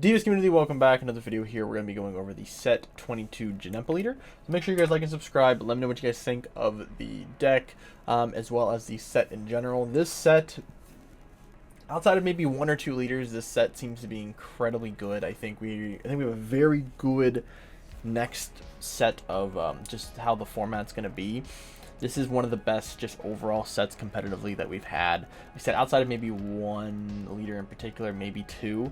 DBS community, welcome back. Another video here. We're going to be going over the set 22 Janemba leader. So make sure you guys like and subscribe. Let me know what you guys think of the deck, as well as the set in general. This set, outside of maybe one or two leaders, this set seems to be incredibly good. I think we have a very good next set of just how the format's going to be. This is one of the best just overall sets competitively that we've had. Like I said, outside of maybe one leader in particular, maybe two,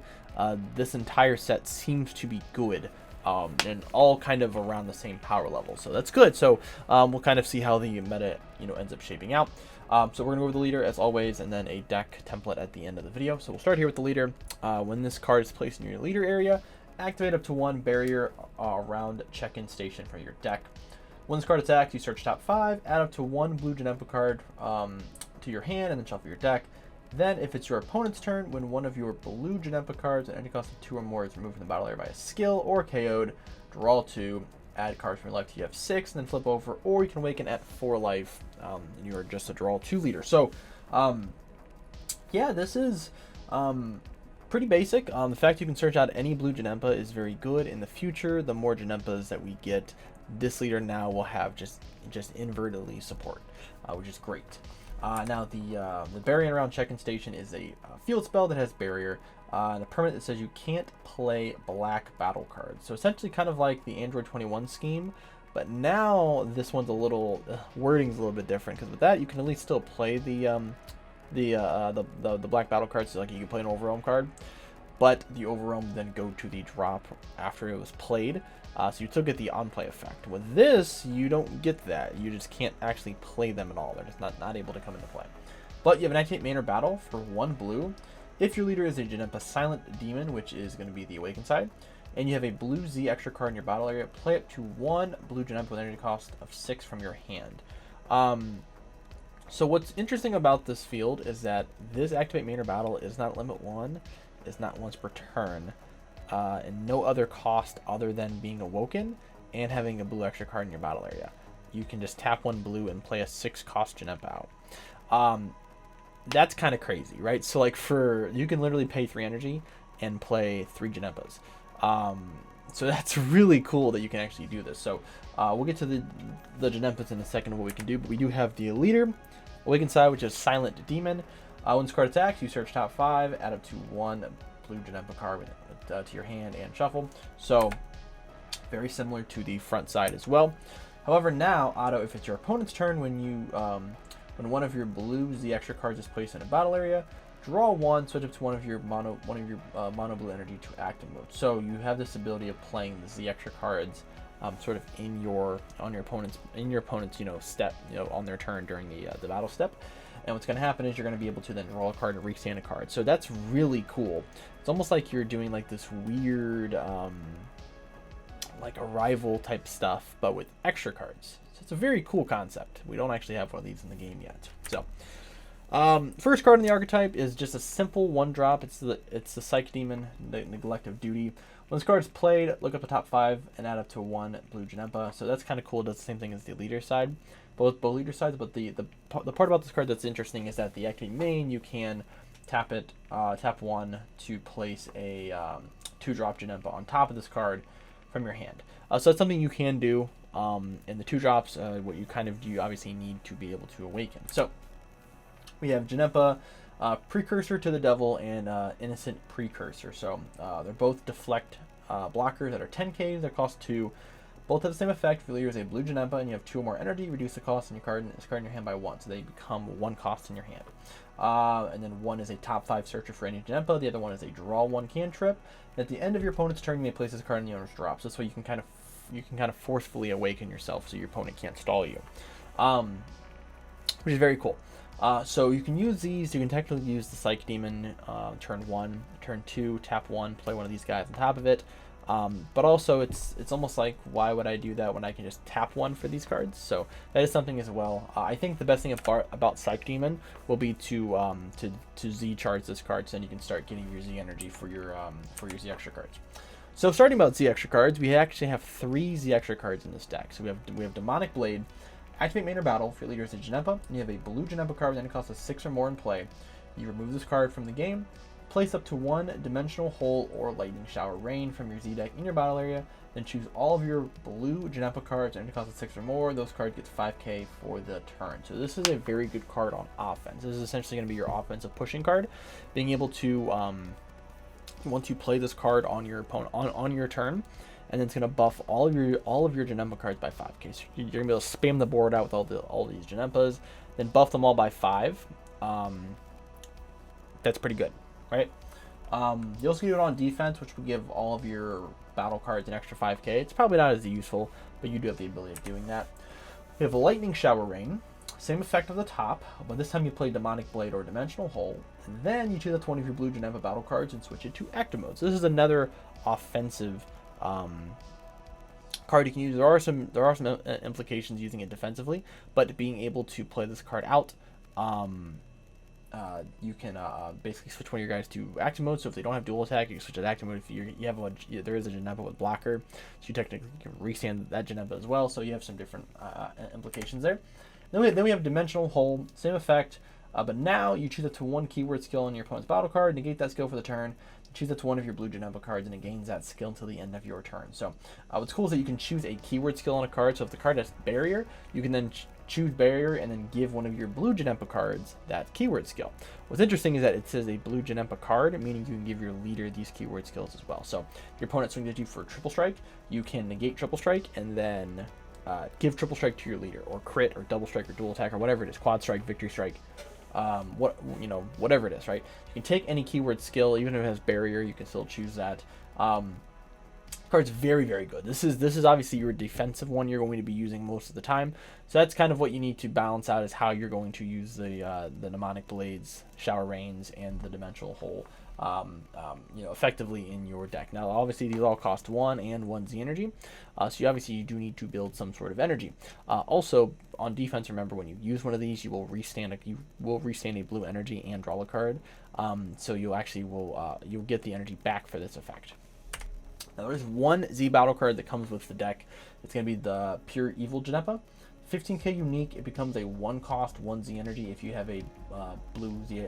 this entire set seems to be good, and all kind of around the same power level. So that's good. So we'll kind of see how the meta ends up shaping out. So we're going to go over the leader as always, and then a deck template at the end of the video. So we'll start here with the leader. When this card is placed in your leader area, activate up to one barrier around check-in station for your deck. When this card attacks, you search top 5, add up to one blue Janemba card to your hand, and then shuffle your deck. Then, if it's your opponent's turn, when one of your blue Janemba cards at any cost of 2 or more is removed from the battle area by a skill or KO'd, draw 2, add cards from your life to you have 6, and then flip over, or you can awaken at 4 life, and you are just a draw 2 leader. So, yeah, this is pretty basic. The fact you can search out any blue Janemba is very good. In the future, the more Janembas that we get, this leader now will have just invertedly support, which is great. Now the barrier around check-in station is a field spell that has barrier, and a permanent that says you can't play black battle cards. So essentially kind of like the Android 21 scheme, but now this one's a little wording's a little bit different, because with that you can at least still play the black battle cards. So like you can play an overwhelm card, but the overwhelm then go to the drop after it was played. So you still get the on-play effect. With this, you don't get that. You just can't actually play them at all. They're just not able to come into play. But you have an activate main or battle for 1 blue. If your leader is a Janemba Silent Demon, which is going to be the Awakened side, and you have a blue Z extra card in your battle area, play up to 1 blue Janemba with energy cost of 6 from your hand. So what's interesting about this field is that this activate main or battle is not limit 1, it's not once per turn. And no other cost other than being awoken and having a blue extra card in your battle area. You can just tap 1 blue and play a 6 cost Janemba out. That's kind of crazy, right? So like you can literally pay 3 energy and play 3 Janembas. So that's really cool that you can actually do this. So we'll get to the Janembas in a second of what we can do, but we do have the leader, Awakened side, which is Silent Demon. When this card attacks, you search top 5, add up to 1 blue Janemba card to your hand and shuffle. So very similar to the front side as well. However, now auto, if it's your opponent's turn, when one of your blue Z extra cards is placed in a battle area, draw 1, switch up to one of your mono blue energy to active mode. So you have this ability of playing the Z extra cards sort of on your opponent's step, on their turn during the battle step. And what's going to happen is you're going to be able to then draw a card and restand a card. So that's really cool. It's almost like you're doing like this weird, like arrival type stuff, but with extra cards. So it's a very cool concept. We don't actually have one of these in the game yet. So, first card in the archetype is just a simple 1-drop. It's the Psych Demon, the Neglect of Duty. When this card is played, look up the top 5 and add up to 1 blue Janemba. So that's kind of cool. It does the same thing as the leader side. Both leader sides, but the part about this card that's interesting is that the activate main, you can tap 1 to place a 2-drop Janemba on top of this card from your hand. So that's something you can do. And the 2 drops, what you kind of do, you obviously need to be able to awaken. So we have Janemba, Precursor to the Devil, and Innocent Precursor. So they're both deflect blockers that are 10k. They cost 2. Both have the same effect. If your leader is a blue Janemba and you have 2 or more energy, reduce the cost in your card in your hand by 1. So they become 1 cost in your hand. And then 1 is a top 5 searcher for any Janemba. The other one is a draw 1 cantrip. At the end of your opponent's turn, you may place this card in the owner's drop. So this way you can kind of forcefully awaken yourself, so your opponent can't stall you, which is very cool. So you can use these. You can technically use the Psych Demon turn 1, turn 2, tap 1, play one of these guys on top of it. But also it's almost like, why would I do that when I can just tap 1 for these cards? So that is something as well. I think the best thing about Psych Demon will be to Z charge this card, so then you can start getting your Z energy for your Z extra cards. So starting about Z extra cards, we actually have 3 Z extra cards in this deck. So we have Demonic Blade, activate main or battle. If your leader is a Janemba and you have a blue Janemba card with any cost of 6 or more in play, you remove this card from the game. Place up to one Dimensional Hole or Lightning Shower Rain from your Z deck in your battle area. Then choose all of your blue Janemba cards, energy cost of 6 or more. Those cards get 5k for the turn. So this is a very good card on offense. This is essentially going to be your offensive pushing card. Being able to, once you play this card on your opponent on your turn, and then it's going to buff all of your Janemba cards by 5k. So you're going to be able to spam the board out with all these Janembas, then buff them all by 5. That's pretty good, right? You also do it on defense, which will give all of your battle cards an extra 5k. It's probably not as useful, but you do have the ability of doing that. We have a Lightning Shower Rain. Same effect at the top, but this time you play Demonic Blade or Dimensional Hole, and then you choose up to one of your blue Janemba battle cards and switch it to active mode. So this is another offensive card you can use. There are some implications using it defensively, but being able to play this card out, you can basically switch one of your guys to active mode. So if they don't have dual attack, you can switch to active mode. If there is a Janemba with blocker, so you technically can restand that Janemba as well. So you have some different implications there. Then we have Dimensional Hole, same effect, but now you choose up to one keyword skill on your opponent's battle card, negate that skill for the turn, choose up to one of your blue Janemba cards, and it gains that skill until the end of your turn. So what's cool is that you can choose a keyword skill on a card. So if the card has Barrier, you can then choose Barrier and then give one of your blue Janemba cards that keyword skill. What's interesting is that it says a blue Janemba card, meaning you can give your leader these keyword skills as well. So if your opponent swings at you for Triple Strike, you can negate Triple Strike and then give Triple Strike to your leader, or crit, or double strike, or dual attack, or whatever it is, quad strike, victory strike, whatever it is, right? You can take any keyword skill, even if it has Barrier, you can still choose that. Card's very, very good. This is obviously your defensive one you're going to be using most of the time. So that's kind of what you need to balance out, is how you're going to use the Mnemonic Blades, Shower Rains, and the Dimensional Hole, effectively in your deck. Now, obviously, these all cost 1 and 1 Z energy, so you do need to build some sort of energy. Also, on defense, remember, when you use one of these, you will restand a blue energy and draw a card. So you'll get the energy back for this effect. Now, there's one Z battle card that comes with the deck. It's going to be the Pure Evil Janemba. 15k unique. It becomes a 1 cost, 1 Z energy if you have a blue Z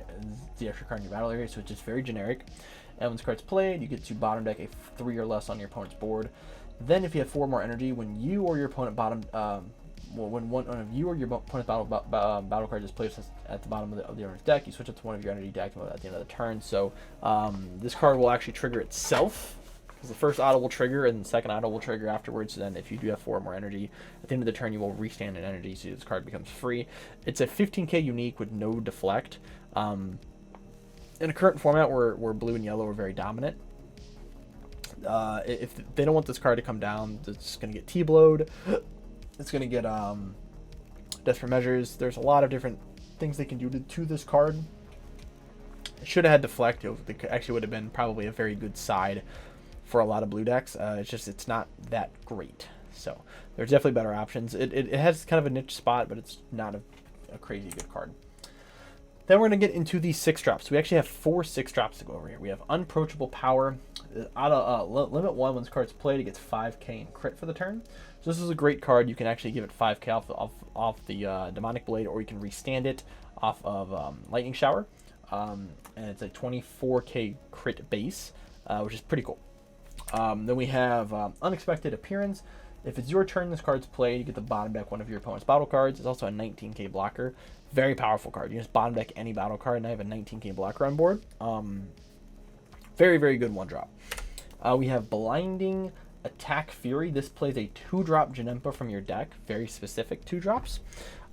extra card in your battle area, so it's just very generic. And when this card's played, you get to bottom deck a 3 or less on your opponent's board. Then if you have 4 more energy, when you or your opponent when one of you or your opponent's battle card is placed at the bottom of the owner's deck, you switch it to one of your energy deck mode at the end of the turn. So this card will actually trigger itself. The first auto will trigger, and the second auto will trigger afterwards. So then if you do have 4 more energy, at the end of the turn, you will restand an energy, so this card becomes free. It's a 15k unique with no deflect. In a current format where blue and yellow are very dominant, if they don't want this card to come down, it's going to get T-blowed. It's going to get Desperate Measures. There's a lot of different things they can do to this card. It should have had deflect. It actually would have been probably a very good side for a lot of blue decks. It's not that great. So there's definitely better options. It has kind of a niche spot, but it's not a crazy good card. Then we're going to get into the 6-drops. We actually have 4 6-drops to go over here. We have Unapproachable Power. Limit 1, when this card's played, it gets 5k in crit for the turn. So this is a great card. You can actually give it 5k off the Demonic Blade, or you can restand it off of Lightning Shower. And it's a 24k crit base, which is pretty cool. Then we have Unexpected Appearance. If it's your turn, this card's played, you get the bottom deck one of your opponent's battle cards. It's also a 19k blocker. Very powerful card. You just bottom deck any battle card, and I have a 19k blocker on board. Very, very good 1-drop. We have Blinding Attack Fury. This plays a 2-drop Janemba from your deck. Very specific 2-drops.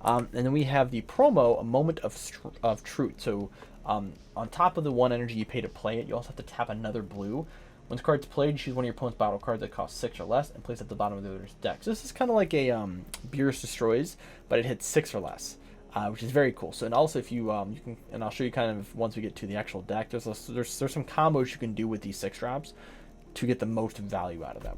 And then we have the promo, A Moment of Truth. So on top of the 1 energy you pay to play it, you also have to tap another blue. When this card's played, choose one of your opponent's battle cards that costs 6 or less and place it at the bottom of the other's deck. So this is kind of like a Beerus Destroys, but it hits 6 or less, which is very cool. So, and also if you can, and I'll show you kind of once we get to the actual deck, there's some combos you can do with these 6-drops to get the most value out of them.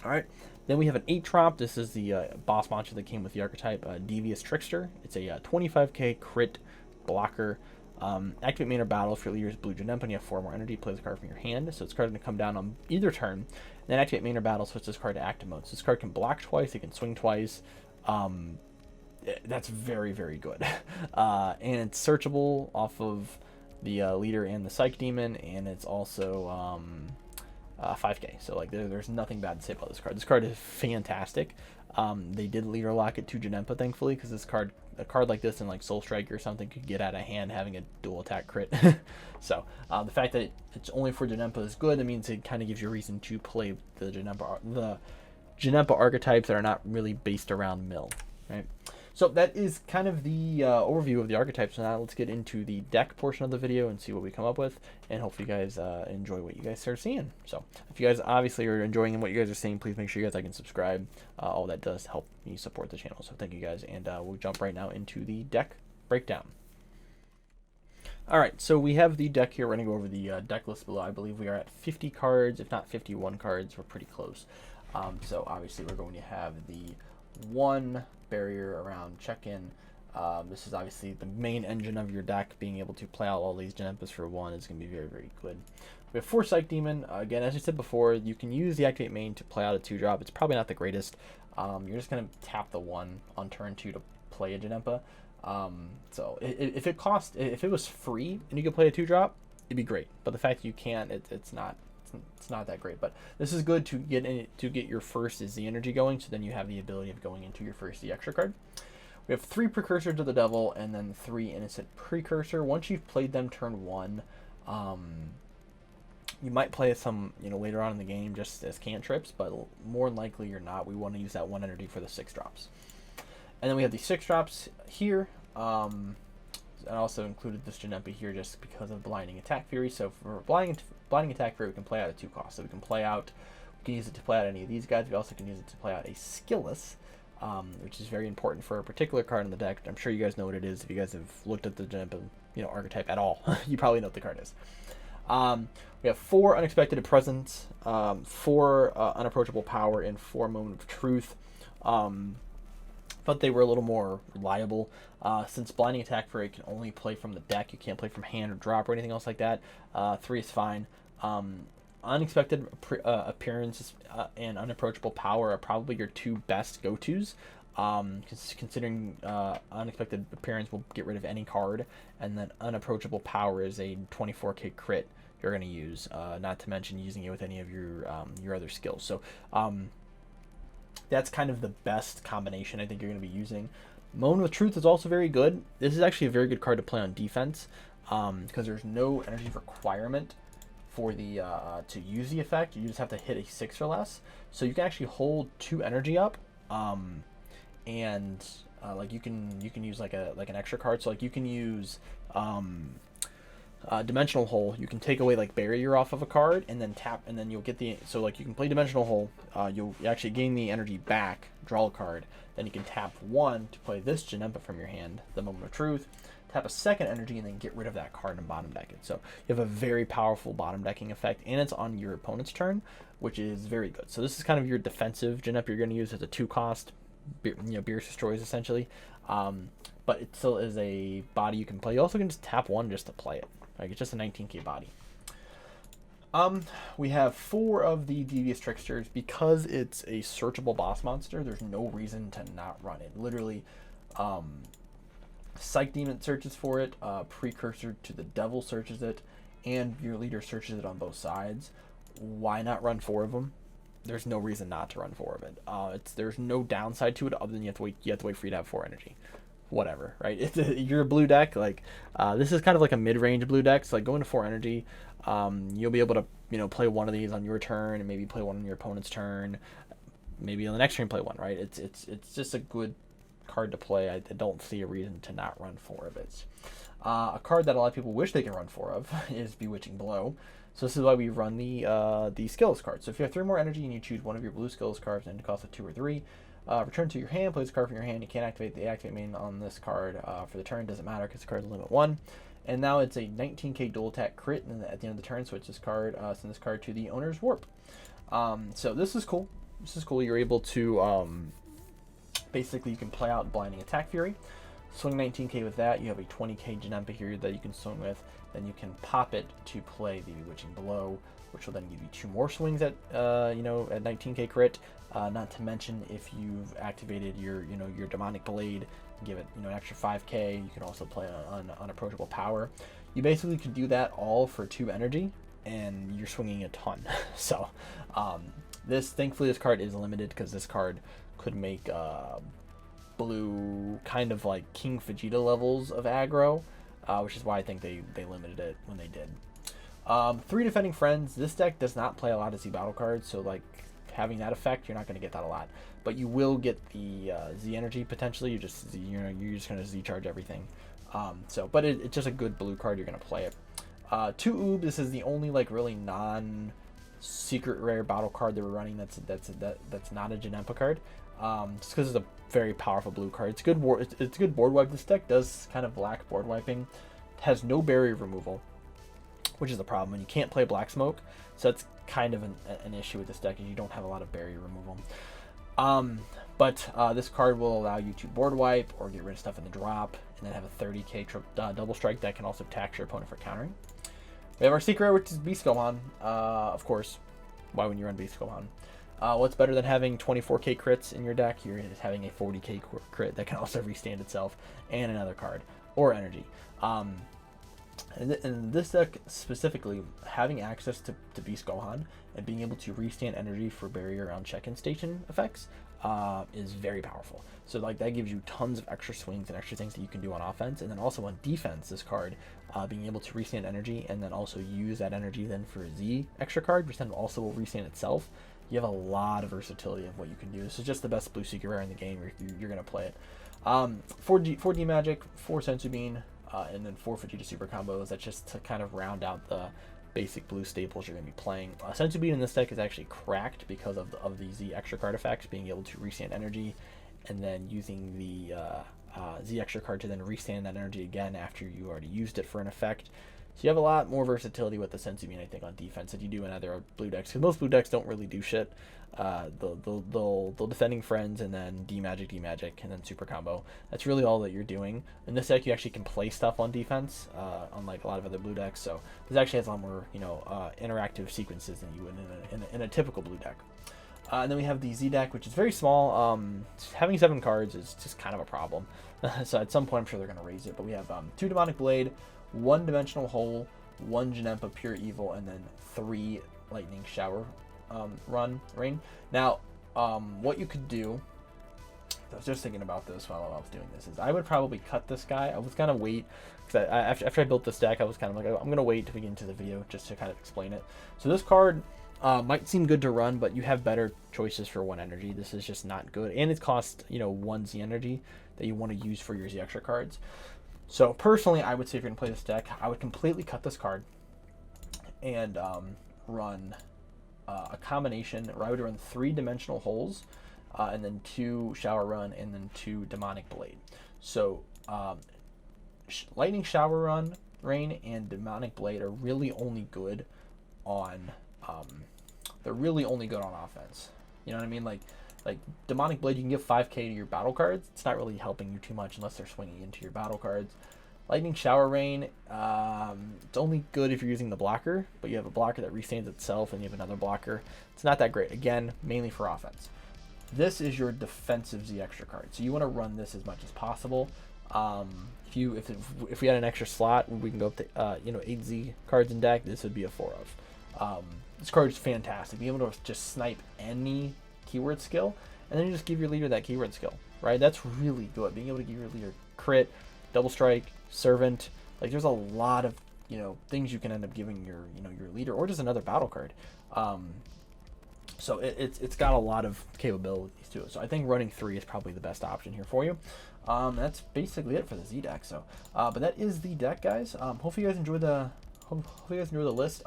All right. Then we have an 8-drop. This is the boss monster that came with the archetype, Devious Trickster. It's a 25k crit blocker. Activate main or battle if your leader is blue Janemba and you have 4 more energy, play the card from your hand. So this card is going to come down on either turn. Then activate main or battle, switch this card to active mode. So this card can block twice, it can swing twice. That's very, very good. And it's searchable off of the leader and the Psych Demon, and it's also 5k. So like there's nothing bad to say about this card. This card is fantastic. They did leader lock it to Janemba, thankfully, because a card like this in like Soul Strike or something could get out of hand having a dual attack crit. So the fact that it's only for Janemba is good. That means it kind of gives you a reason to play the Janemba archetypes that are not really based around mill, right? So that is kind of the overview of the archetypes. So now let's get into the deck portion of the video and see what we come up with, and hopefully you guys enjoy what you guys start seeing. So if you guys obviously are enjoying what you guys are seeing, please make sure you guys like and subscribe. All that does help me support the channel. So thank you guys, and we'll jump right now into the deck breakdown. All right, so we have the deck here. We're going to go over the deck list below. I believe we are at 50 cards, if not 51 cards. We're pretty close. So obviously we're going to have the one barrier around check-in. This is obviously the main engine of your deck. Being able to play out all these Janembas for one is going to be very, very good. We have 4 Psych Demon. Again, as I said before, you can use the activate main to play out a 2-drop. It's probably not the greatest. You're just going to tap the 1 on turn 2 to play a Janemba. So if it was free and you could play a 2-drop, it'd be great. But the fact that you can't, it's not that great. But this is good to get your first Z energy going, so then you have the ability of going into your first Z extra card. We have 3 Precursor to the Devil and then 3 Innocent Precursor. Once you've played them turn 1, you might play some later on in the game just as cantrips, but more than likely you're not. We want to use that 1 energy for the 6 drops. And then we have the 6 drops here. I also included this Janemba here just because of Blinding Attack Fury. So for Blinding Attack Fury, we can play out at 2 costs. So we can use it to play out any of these guys. We also can use it to play out a Skillless, which is very important for a particular card in the deck. I'm sure you guys know what it is. If you guys have looked at the Janemba, archetype at all, you probably know what the card is. We have 4 Unexpected Presence, 4 Unapproachable Power, and 4 Moment of Truth. But they were a little more reliable. Since Blinding Attack Fury can only play from the deck, you can't play from hand or drop or anything else like that. 3 is fine. Unexpected Appearance and Unapproachable Power are probably your 2 best go-tos. Considering Unexpected Appearance will get rid of any card, and then Unapproachable Power is a 24k crit you're going to use, not to mention using it with any of your other skills. So that's kind of the best combination I think you're going to be using. Moment of Truth is also very good. This is actually a very good card to play on defense, because there's no energy requirement for the to use the effect. You just have to hit a 6 or less. So you can actually hold 2 energy up, and like you can use like an extra card. So like you can use Dimensional Hole. You can take away like Barrier off of a card and then tap, and then you'll get the, so like you can play Dimensional Hole, you'll actually gain the energy back, draw a card, then you can tap 1 to play this Janemba from your hand, the Moment of Truth, tap a second energy, and then get rid of that card and bottom deck it. So you have a very powerful bottom decking effect, and it's on your opponent's turn, which is very good. So this is kind of your defensive Janemba you're going to use as a 2 cost, Beerus Destroys essentially, but it still is a body you can play. You also can just tap 1 just to play it. Like, it's just a 19k body. We have 4 of the Devious Tricksters. Because it's a searchable boss monster, there's no reason to not run it. Literally, Psych Demon searches for it, Precursor to the Devil searches it, and your leader searches it on both sides. Why not run 4 of them? There's no reason not to run 4 of it. There's no downside to it other than you have to wait for you to have 4 energy. Whatever, right? You're a blue deck. Like this is kind of like a mid-range blue deck. So like going to 4 energy, you'll be able to play 1 of these on your turn and maybe play 1 on your opponent's turn. Maybe on the next turn play 1, right? It's just a good card to play. I don't see a reason to not run 4 of it. A card that a lot of people wish they can run 4 of is Bewitching Blow. So this is why we run the Skillless card. So if you have 3 more energy and you choose one of your blue Skillless cards and it costs a 2 or 3. Return to your hand, play this card from your hand. You can't activate the activate main on this card for the turn. Doesn't matter because the card's limit 1. And now it's a 19k dual attack crit, and at the end of the turn, switch this card, send this card to the owner's warp. So this is cool. This is cool. You're able to basically you can play out Blinding Attack Fury, swing 19k with that. You have a 20k Janemba here that you can swing with. Then you can pop it to play the Bewitching Blow, which will then give you 2 more swings at at 19k crit. Not to mention if you've activated your your Demonic Blade, give it, you know, an extra 5k. You can also play on unapproachable power. You basically could do that all for 2 energy, and you're swinging a ton. So thankfully this card is limited, because this card could make blue kind of like King Vegeta levels of aggro, which is why I think they limited it when they did. 3 defending friends. This deck does not play a lot of Z battle cards, so like having that effect, you're not going to get that a lot, but you will get the Z energy potentially. You're just going to Z charge everything. But it's just a good blue card. You're going to play it. 2 Oob. This is the only like really non secret rare battle card that we're running that's not a Janemba card. Just because it's a very powerful blue card. It's good it's good board wipe. This deck does kind of lack board wiping. It has no barrier removal, which is the problem, and you can't play Black Smoke, so that's kind of an issue with this deck, is you don't have a lot of barrier removal. But this card will allow you to board wipe or get rid of stuff in the drop, and then have a 30k double strike that can also tax your opponent for countering. We have our secret rare, which is Beast Gohan. Of course, why wouldn't you run Beast Gohan? What's better than having 24k crits in your deck? You're having a 40k crit that can also restand itself, and another card or energy. In this deck specifically, having access to Beast Gohan and being able to restand energy for barrier around check-in station effects is very powerful. So like that gives you tons of extra swings and extra things that you can do on offense, and then also on defense, this card being able to restand energy and then also use that energy then for a Z extra card, which then also will restand itself. You have a lot of versatility of what you can do. This is just the best blue secret rare in the game. You're going to play it. 4D Magic, 4 Senzu Bean, and then 4 Vegeta Super combos. That's just to kind of round out the basic blue staples you're going to be playing. Senzu Bean in this deck is actually cracked because of the Z extra card effects, being able to restand energy, and then using the Z extra card to then restand that energy again after you already used it for an effect. So you have a lot more versatility with the Senzu Bean, I think, on defense than you do in other blue decks, because most blue decks don't really do shit. They'll defending friends, and then D Magic, and then super combo. That's really all that you're doing. In this deck, you actually can play stuff on defense, unlike a lot of other blue decks. So this actually has a lot more, interactive sequences than you would in a typical blue deck. And then we have the Z deck, which is very small. Having 7 cards is just kind of a problem. So at some point, I'm sure they're going to raise it. But we have 2 Demonic Blade, 1 Dimensional Hole, 1 Janemba Pure Evil, and then 3 Lightning Shower rain. Now, what you could do, I was just thinking about this while I was doing this, is I would probably cut this guy. I was going to wait, because after I built this deck, I was kind of like, I'm going to wait to begin to the video just to kind of explain it. So this card might seem good to run, but you have better choices for 1 energy. This is just not good, and it costs 1 Z energy that you want to use for your Z extra cards. So personally, I would say if you're gonna play this deck, I would completely cut this card and run a combination where I would run 3 Dimensional Holes, and then 2 Shower Run, and then 2 Demonic Blade. So Lightning Shower Run, Rain, and Demonic Blade are really only good on offense. You know what I mean? Like Demonic Blade, you can give 5k to your battle cards. It's not really helping you too much unless they're swinging into your battle cards. Lightning Shower Rain, it's only good if you're using the blocker, but you have a blocker that restands itself and you have another blocker. It's not that great. Again, mainly for offense. This is your defensive Z extra card, so you want to run this as much as possible. If we had an extra slot, we can go up to 8 Z cards in deck. This would be a 4 of. This card is fantastic. Being able to just snipe any keyword skill, and then you just give your leader that keyword skill, right? That's really good. Being able to give your leader crit, double strike, servant, like there's a lot of things you can end up giving your your leader, or just another battle card. So it's got a lot of capabilities to it. So I think running 3 is probably the best option here for you. That's basically it for the Z deck. So but that is the deck, guys. Hopefully you guys enjoy the list.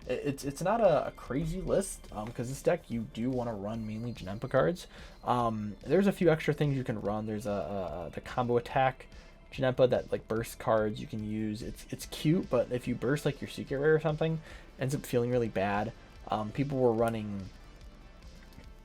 It's not a crazy list, because this deck you do want to run mainly Janemba cards. There's a few extra things you can run. There's the combo attack Janemba that like burst cards you can use. It's cute, but if you burst like your secret rare or something, it ends up feeling really bad. People were running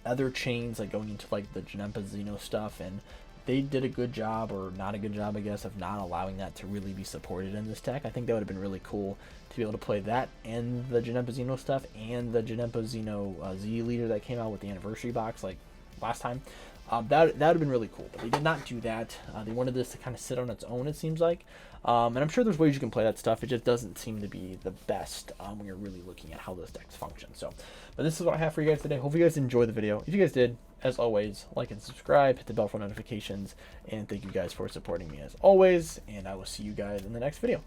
other chains, like going into like the Janemba Xeno stuff, and they did a good job, or not a good job, I guess, of not allowing that to really be supported in this deck. I think that would have been really cool to be able to play that and the Janemba Xeno stuff and the Janemba Xeno Z leader that came out with the anniversary box like last time. That would have been really cool, but they did not do that. They wanted this to kind of sit on its own, it seems like. And I'm sure there's ways you can play that stuff. It just doesn't seem to be the best when you're really looking at how those decks function. So, but this is what I have for you guys today. Hope you guys enjoyed the video. If you guys did, as always, like and subscribe, hit the bell for notifications, and thank you guys for supporting me as always. And I will see you guys in the next video.